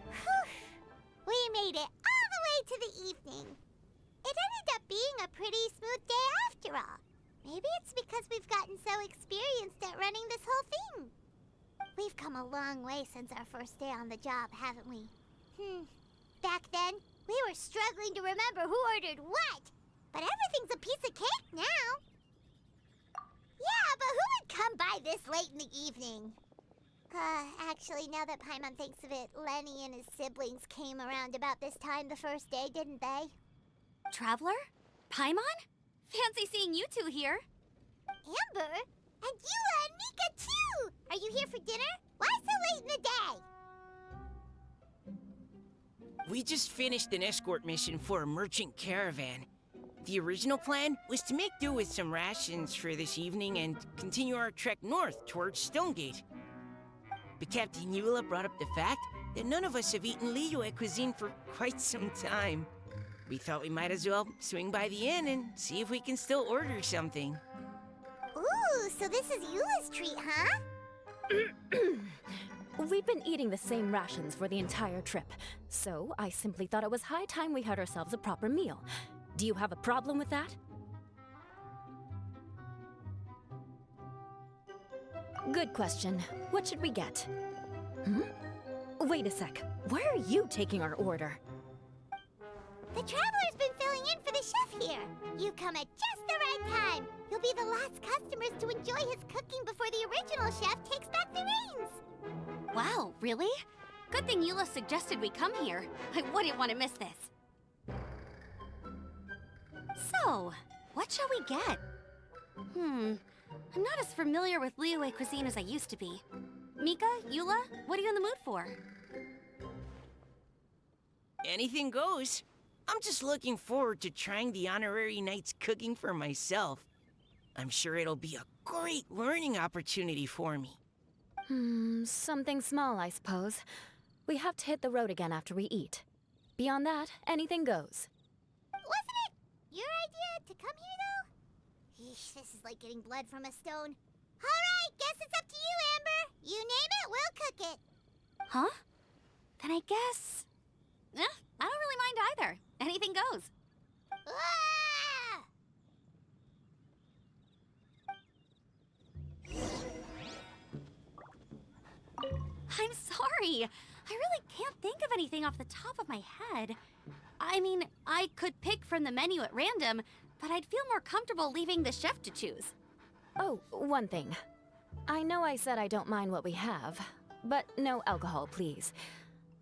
Whew. We made it all the way to the evening. It ended up being a pretty smooth day after all. Maybe it's because we've gotten so experienced at running this whole thing. We've come a long way since our first day on the job, haven't we? Back then, we were struggling to remember who ordered what. But everything's a piece of cake now. Yeah, but who would come by this late in the evening? Actually, now that Paimon thinks of it, Lenny and his siblings came around about this time the first day, didn't they? Traveler? Paimon? Fancy seeing you two here. Amber? And Eula and Mika too! Are you here for dinner? Why so late in the day? We just finished an escort mission for a merchant caravan. The original plan was to make do with some rations for this evening and continue our trek north towards Stonegate. But Captain Eula brought up the fact that none of us have eaten Liyue cuisine for quite some time. We thought we might as well swing by the inn and see if we can still order something. Ooh, so this is Eula's treat, huh? We've been eating the same rations for the entire trip, so I simply thought it was high time we had ourselves a proper meal. Do you have a problem with that? Good question. What should we get? Wait a sec. Why are you taking our order? The Traveler's been filling in for the chef here. You come at just the right time. You'll be the last customers to enjoy his cooking before the original chef takes back the reins. Wow, really? Good thing Eula suggested we come here. I wouldn't want to miss this. So, what shall we get? I'm not as familiar with Liyue cuisine as I used to be. Mika, Eula, what are you in the mood for? Anything goes. I'm just looking forward to trying the honorary knight's cooking for myself. I'm sure it'll be a great learning opportunity for me. Something small, I suppose. We have to hit the road again after we eat. Beyond that, anything goes. Wasn't it your idea to come here, though? Yeesh, this is like getting blood from a stone. All right, guess it's up to you, Amber. You name it, we'll cook it. Huh? Then I guess... I don't really mind either. Anything goes. Ah! I'm sorry. I really can't think of anything off the top of my head. I mean, I could pick from the menu at random, but I'd feel more comfortable leaving the chef to choose. Oh, one thing. I know I said I don't mind what we have, but no alcohol, please.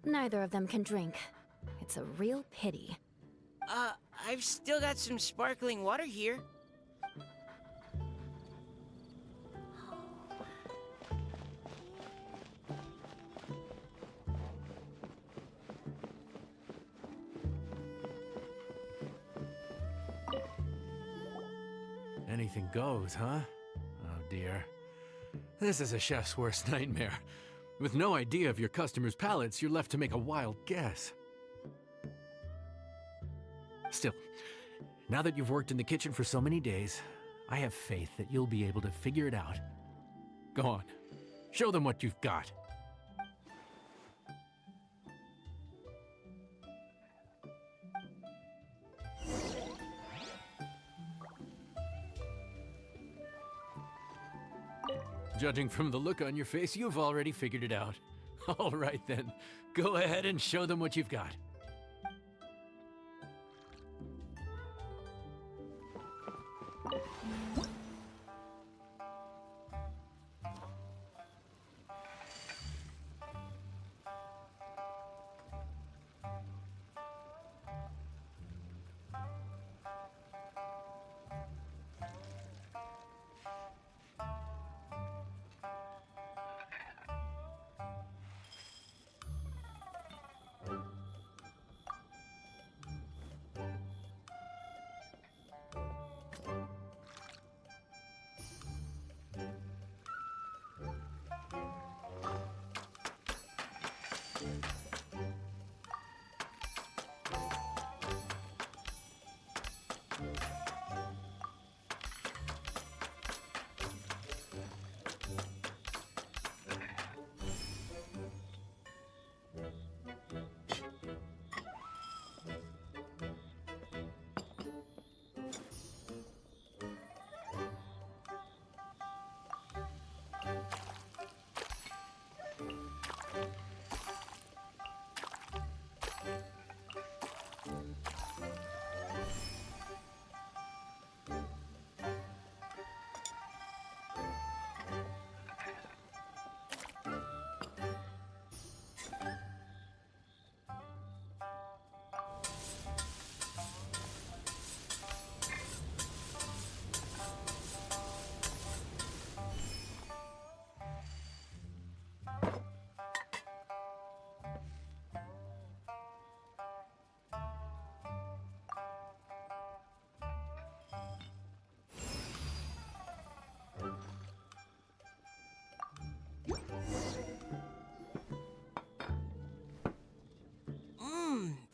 Neither of them can drink. It's a real pity. I've still got some sparkling water here. Anything goes, huh? Oh dear. This is a chef's worst nightmare. With no idea of your customers' palates, you're left to make a wild guess. Still, now that you've worked in the kitchen for so many days, I have faith that you'll be able to figure it out. Go on, show them what you've got. Judging from the look on your face, you've already figured it out. All right then, go ahead and show them what you've got.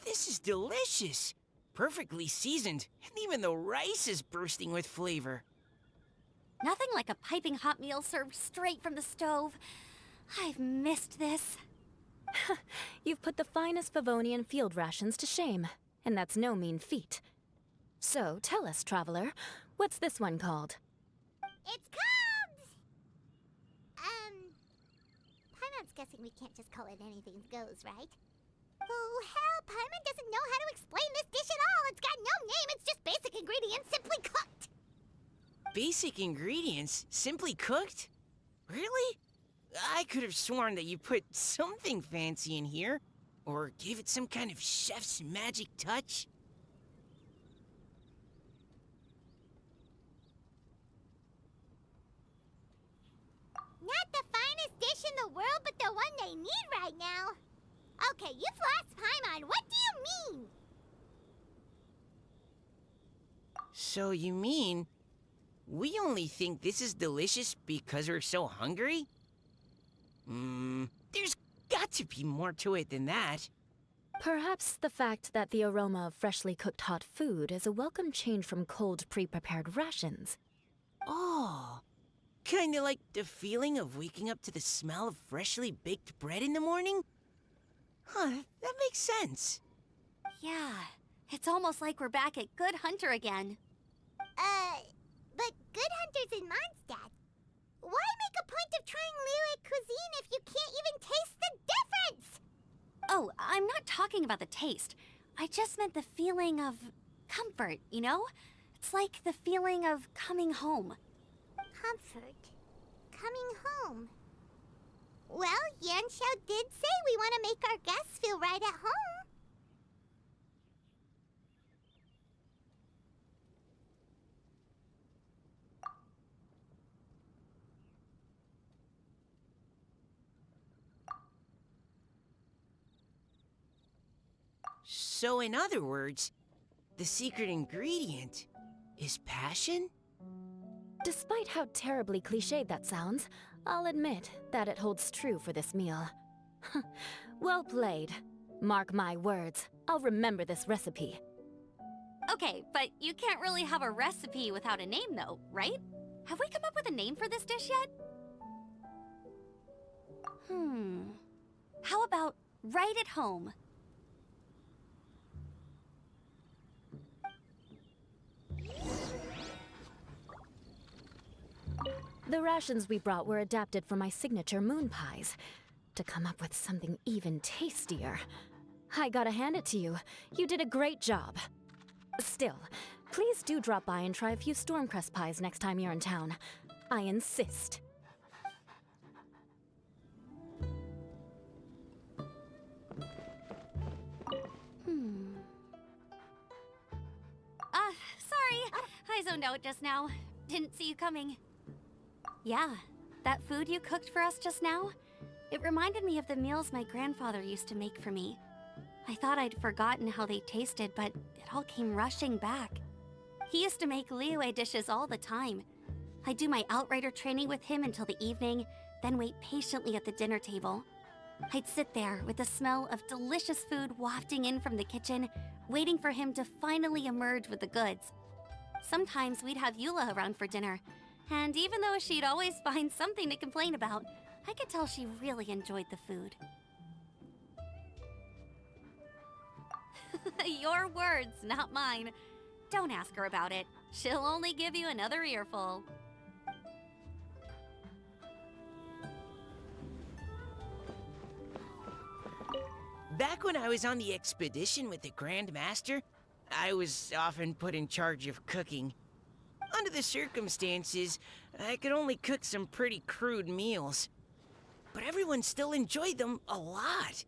This is delicious. Perfectly seasoned, and even the rice is bursting with flavor. Nothing like a piping hot meal served straight from the stove. I've missed this. You've put the finest Favonian field rations to shame, and that's no mean feat. So tell us, traveler, what's this one called? It's Cubs! Paimon's guessing we can't just call it anything goes, right? Oh, hell, Paimon doesn't know how to explain this dish at all. It's got no name, it's just basic ingredients simply cooked. Basic ingredients? Simply cooked? Really? I could have sworn that you put something fancy in here, or gave it some kind of chef's magic touch. Not the finest dish in the world, but the one they need right now. Okay, you've lost Paimon. What do you mean? So you mean we only think this is delicious because we're so hungry? There's got to be more to it than that. Perhaps the fact that the aroma of freshly cooked hot food is a welcome change from cold, pre-prepared rations. Oh, kinda like the feeling of waking up to the smell of freshly baked bread in the morning? Huh, that makes sense. Yeah, it's almost like we're back at Good Hunter again. But Good Hunter's in Mondstadt. Why make a point of trying Liyue cuisine if you can't even taste the difference? Oh, I'm not talking about the taste. I just meant the feeling of comfort, you know? It's like the feeling of coming home. Comfort? Coming home? Well, Yanxiao did say we want to make our guests feel right at home. So in other words, the secret ingredient is passion? Despite how terribly cliched that sounds, I'll admit that it holds true for this meal. Well played. Mark my words, I'll remember this recipe. Okay, but you can't really have a recipe without a name though, right? Have we come up with a name for this dish yet? How about right at home? The rations we brought were adapted from my signature moon pies. To come up with something even tastier. I gotta hand it to you. You did a great job. Still, please do drop by and try a few Stormcrest pies next time you're in town. I insist. Sorry. I zoned out just now. Didn't see you coming. Yeah, that food you cooked for us just now? It reminded me of the meals my grandfather used to make for me. I thought I'd forgotten how they tasted, but it all came rushing back. He used to make Liyue dishes all the time. I'd do my outrider training with him until the evening, then wait patiently at the dinner table. I'd sit there with the smell of delicious food wafting in from the kitchen, waiting for him to finally emerge with the goods. Sometimes we'd have Eula around for dinner, and even though she'd always find something to complain about, I could tell she really enjoyed the food. Your words, not mine. Don't ask her about it. She'll only give you another earful. Back when I was on the expedition with the Grand Master, I was often put in charge of cooking. Under the circumstances, I could only cook some pretty crude meals. But everyone still enjoyed them a lot.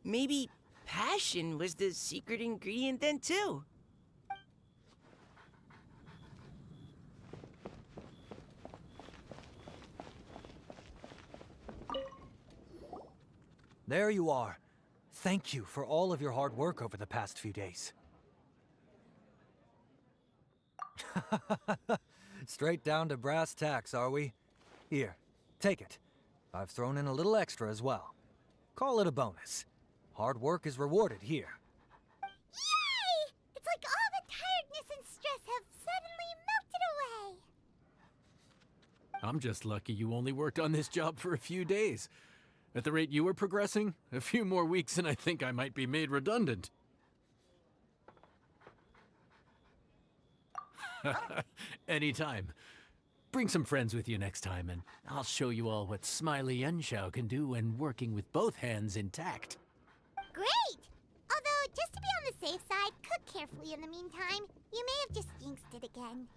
Maybe passion was the secret ingredient then, too. There you are. Thank you for all of your hard work over the past few days. Straight down to brass tacks, are we? Here, take it. I've thrown in a little extra as well. Call it a bonus. Hard work is rewarded here. Yay! It's like all the tiredness and stress have suddenly melted away. I'm just lucky you only worked on this job for a few days. At the rate you were progressing, a few more weeks and I think I might be made redundant. Anytime. Bring some friends with you next time, and I'll show you all what Smiley Yenshao can do when working with both hands intact. Great! Although, just to be on the safe side, cook carefully in the meantime. You may have just jinxed it again.